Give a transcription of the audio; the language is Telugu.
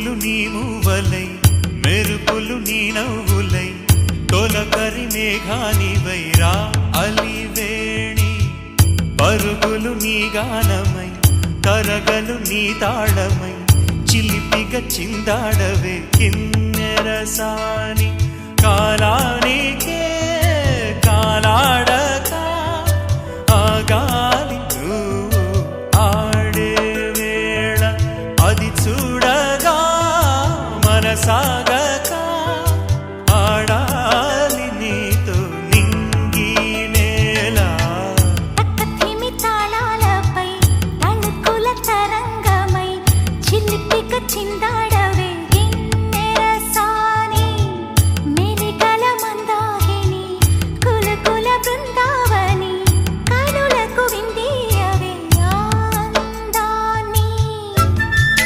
ఉరుములు నీ మూవలై మెరుపులు నీ నవ్వులై తొలకరి మేఘానివై రా అలివేణి పరుగులు నీ గానమై తరగలు నీ తాళమై చిలిపిగా చిందాడవే కిన్నెరసాని కాలానికే కాలాడక ఆగాలి ఆడే వేళ అది చూడగా మనసాగ